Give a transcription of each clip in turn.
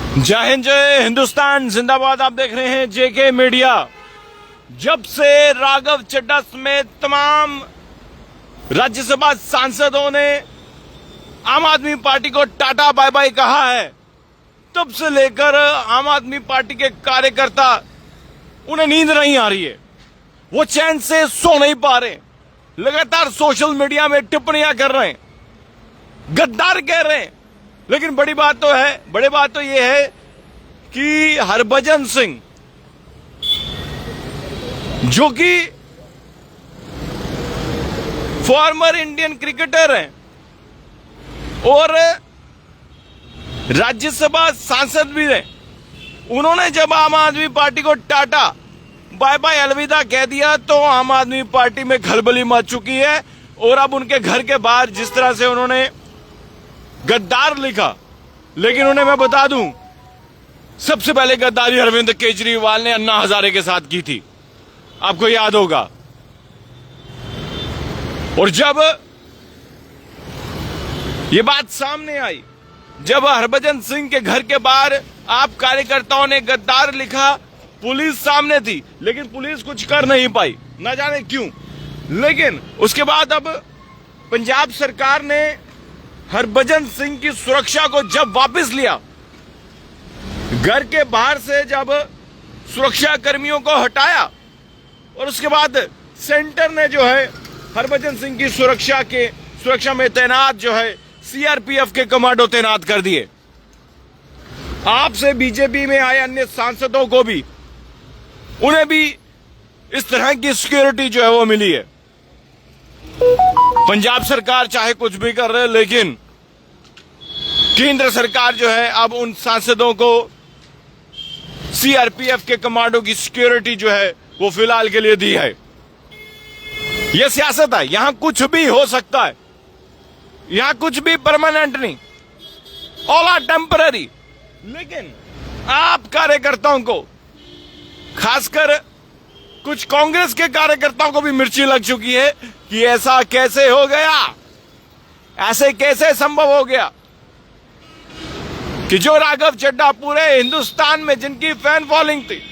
जय हिंद, जय हिंदुस्तान जिंदाबाद। आप देख रहे हैं जेके मीडिया। जब से राघव चड्ढा समेत तमाम राज्यसभा सांसदों ने आम आदमी पार्टी को टाटा बाय बाय कहा है, तब से लेकर आम आदमी पार्टी के कार्यकर्ता, उन्हें नींद नहीं आ रही है, वो चैन से सो नहीं पा रहे। लगातार सोशल मीडिया में टिप्पणियां कर रहे हैं, गद्दार कह रहे हैं। लेकिन बड़ी बात तो यह है कि हरभजन सिंह, जो कि फॉर्मर इंडियन क्रिकेटर हैं और राज्यसभा सांसद भी रहे, उन्होंने जब आम आदमी पार्टी को टाटा बाय बाय अलविदा कह दिया तो आम आदमी पार्टी में खलबली मच चुकी है। और अब उनके घर के बाहर जिस तरह से उन्होंने गद्दार लिखा, लेकिन उन्हें मैं बता दूं, सबसे पहले गद्दारी अरविंद केजरीवाल ने अन्ना हजारे के साथ की थी, आपको याद होगा। और जब ये बात सामने आई, जब हरभजन सिंह के घर के बाहर आप कार्यकर्ताओं ने गद्दार लिखा, पुलिस सामने थी, लेकिन पुलिस कुछ कर नहीं पाई, ना जाने क्यों। लेकिन उसके बाद अब पंजाब सरकार ने हरभजन सिंह की सुरक्षा को जब वापस लिया, घर के बाहर से जब सुरक्षा कर्मियों को हटाया, और उसके बाद सेंटर ने जो है हरभजन सिंह की सुरक्षा में तैनात जो है सीआरपीएफ के कमांडो तैनात कर दिए। आपसे बीजेपी में आए अन्य सांसदों को भी, उन्हें भी इस तरह की सिक्योरिटी जो है वो मिली है। पंजाब सरकार चाहे कुछ भी कर रहे, लेकिन केंद्र सरकार जो है अब उन सांसदों को सीआरपीएफ के कमांडो की सिक्योरिटी जो है वो फिलहाल के लिए दी है। यह सियासत है, यहां कुछ भी हो सकता है, यहां कुछ भी परमानेंट नहीं, ऑल आर टेम्पररी। लेकिन आप कार्यकर्ताओं को, खासकर कुछ कांग्रेस के कार्यकर्ताओं को भी मिर्ची लग चुकी है कि ऐसा कैसे हो गया, ऐसे कैसे संभव हो गया कि जो राघव चड्ढा पूरे हिंदुस्तान में जिनकी फैन फॉलोइंग थी,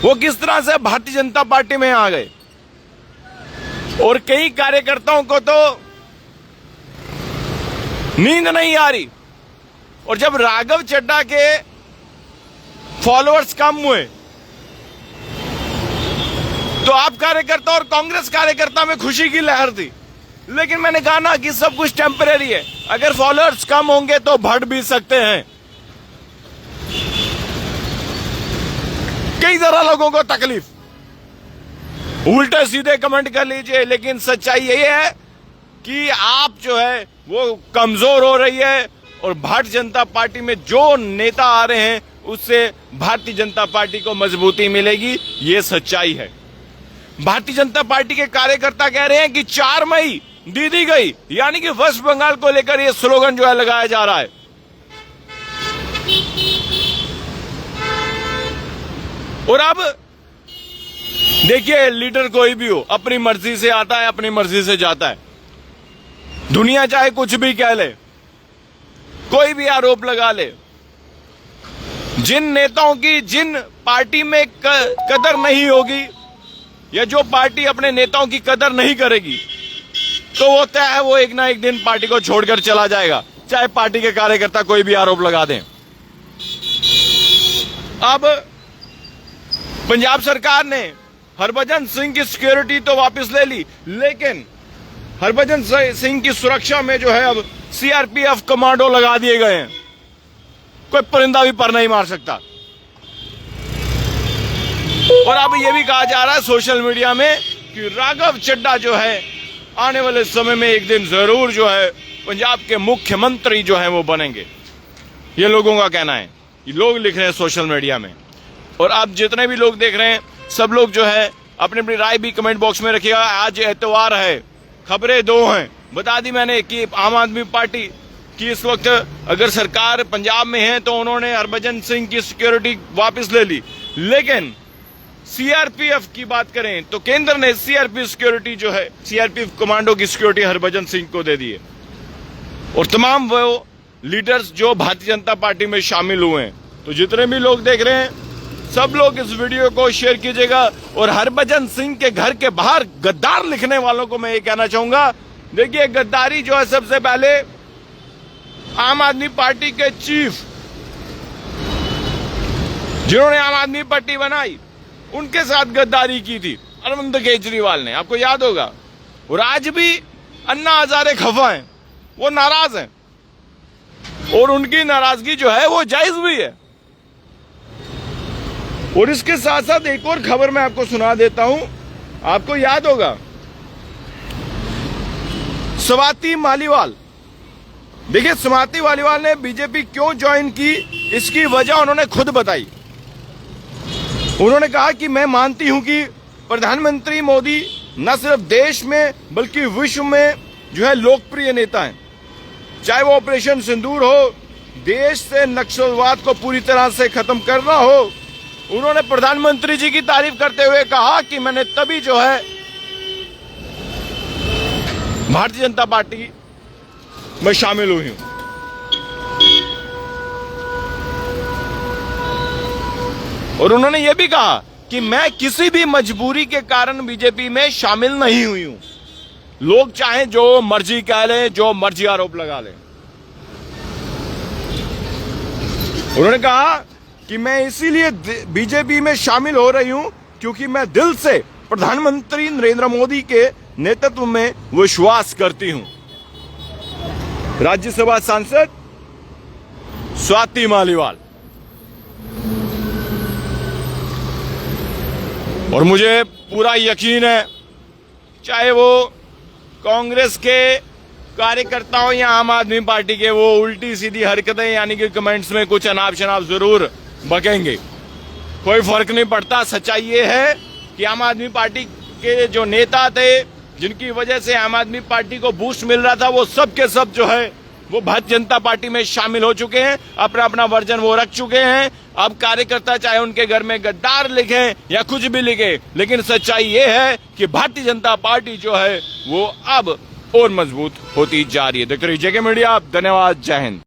वो किस तरह से भारतीय जनता पार्टी में आ गए। और कई कार्यकर्ताओं को तो नींद नहीं आ रही। और जब राघव चड्ढा के फॉलोअर्स कम हुए तो आप कार्यकर्ता और कांग्रेस कार्यकर्ता में खुशी की लहर थी। लेकिन मैंने कहा ना कि सब कुछ टेम्परेरी है, अगर फॉलोअर्स कम होंगे तो बढ़ भी सकते हैं। कई तरह लोगों को तकलीफ, उल्टे सीधे कमेंट कर लीजिए, लेकिन सच्चाई यही है कि आप जो है वो कमजोर हो रही है। और भारतीय जनता पार्टी में जो नेता आ रहे हैं उससे भारतीय जनता पार्टी को मजबूती मिलेगी, ये सच्चाई है। भारतीय जनता पार्टी के कार्यकर्ता कह रहे हैं कि 4 मई दी गई, यानी कि वेस्ट बंगाल को लेकर यह स्लोगन जो है लगाया जा रहा है। और अब देखिए, लीडर कोई भी हो, अपनी मर्जी से आता है, अपनी मर्जी से जाता है। दुनिया चाहे कुछ भी कह ले, कोई भी आरोप लगा ले, जिन नेताओं की जिन पार्टी में कदर नहीं होगी, या जो पार्टी अपने नेताओं की कदर नहीं करेगी, तो वो तय है वो एक ना एक दिन पार्टी को छोड़कर चला जाएगा, चाहे पार्टी के कार्यकर्ता कोई भी आरोप लगा दें। अब पंजाब सरकार ने हरभजन सिंह की सिक्योरिटी तो वापस ले ली, लेकिन हरभजन सिंह की सुरक्षा में जो है अब सीआरपीएफ कमांडो लगा दिए गए हैं। कोई परिंदा भी पर नहीं मार सकता। और अब यह भी कहा जा रहा है सोशल मीडिया में कि राघव चड्ढा जो है आने वाले समय में एक दिन जरूर जो है पंजाब के मुख्यमंत्री जो है वो बनेंगे। ये लोगों का कहना है, ये लोग लिख रहे हैं सोशल मीडिया में। और आप जितने भी लोग देख रहे हैं, सब लोग जो है अपनी अपनी राय भी कमेंट बॉक्स में रखिएगा। आज एतवार है, खबरें 2 हैं, बता दी मैंने कि आम आदमी पार्टी की इस वक्त अगर सरकार पंजाब में है तो उन्होंने हरभजन सिंह की सिक्योरिटी वापस ले ली। लेकिन सीआरपीएफ की बात करें तो केंद्र ने सीआरपीएफ सिक्योरिटी जो है, सीआरपीएफ कमांडो की सिक्योरिटी हरभजन सिंह को दे दी है। और तमाम वो लीडर्स जो भारतीय जनता पार्टी में शामिल हुए हैं। तो जितने भी लोग देख रहे हैं, सब लोग इस वीडियो को शेयर कीजिएगा। और हरभजन सिंह के घर के बाहर गद्दार लिखने वालों को मैं ये कहना चाहूंगा, देखिए गद्दारी जो है, सबसे पहले आम आदमी पार्टी के चीफ जिन्होंने आम आदमी पार्टी बनाई, उनके साथ गद्दारी की थी अरविंद केजरीवाल ने, आपको याद होगा। और आज भी अन्ना हजारे खफा हैं, वो नाराज हैं, और उनकी नाराजगी जो है वो जायज भी है। और इसके साथ साथ एक और खबर मैं आपको सुना देता हूं, आपको याद होगा स्वाति मालीवाल। देखिए स्वाति मालीवाल ने बीजेपी क्यों ज्वाइन की, इसकी वजह उन्होंने खुद बताई। उन्होंने कहा कि मैं मानती हूं कि प्रधानमंत्री मोदी न सिर्फ देश में बल्कि विश्व में जो है लोकप्रिय नेता हैं। चाहे वो ऑपरेशन सिंदूर हो, देश से नक्सलवाद को पूरी तरह से खत्म करना हो। उन्होंने प्रधानमंत्री जी की तारीफ करते हुए कहा कि मैंने तभी जो है भारतीय जनता पार्टी में शामिल हुई हूं। और उन्होंने यह भी कहा कि मैं किसी भी मजबूरी के कारण बीजेपी में शामिल नहीं हुई हूं। लोग चाहे जो मर्जी कह लें, जो मर्जी आरोप लगा लें। उन्होंने कहा कि मैं इसीलिए बीजेपी में शामिल हो रही हूं क्योंकि मैं दिल से प्रधानमंत्री नरेंद्र मोदी के नेतृत्व में विश्वास करती हूं। राज्यसभा सांसद स्वाति मालीवाल। और मुझे पूरा यकीन है, चाहे वो कांग्रेस के कार्यकर्ता हो या आम आदमी पार्टी के, वो उल्टी सीधी हरकतें यानी कि कमेंट्स में कुछ अनाप शनाप जरूर बकेंगे, कोई फर्क नहीं पड़ता। सच्चाई ये है कि आम आदमी पार्टी के जो नेता थे, जिनकी वजह से आम आदमी पार्टी को बूस्ट मिल रहा था, वो सब के सब जो है वो भारतीय जनता पार्टी में शामिल हो चुके हैं। अपना अपना वर्जन वो रख चुके हैं। अब कार्यकर्ता चाहे उनके घर में गद्दार लिखें या कुछ भी लिखे, लेकिन सच्चाई ये है कि भारतीय जनता पार्टी जो है वो अब और मजबूत होती जा रही है। देखते रहिए जेके मीडिया। धन्यवाद। जय हिंद।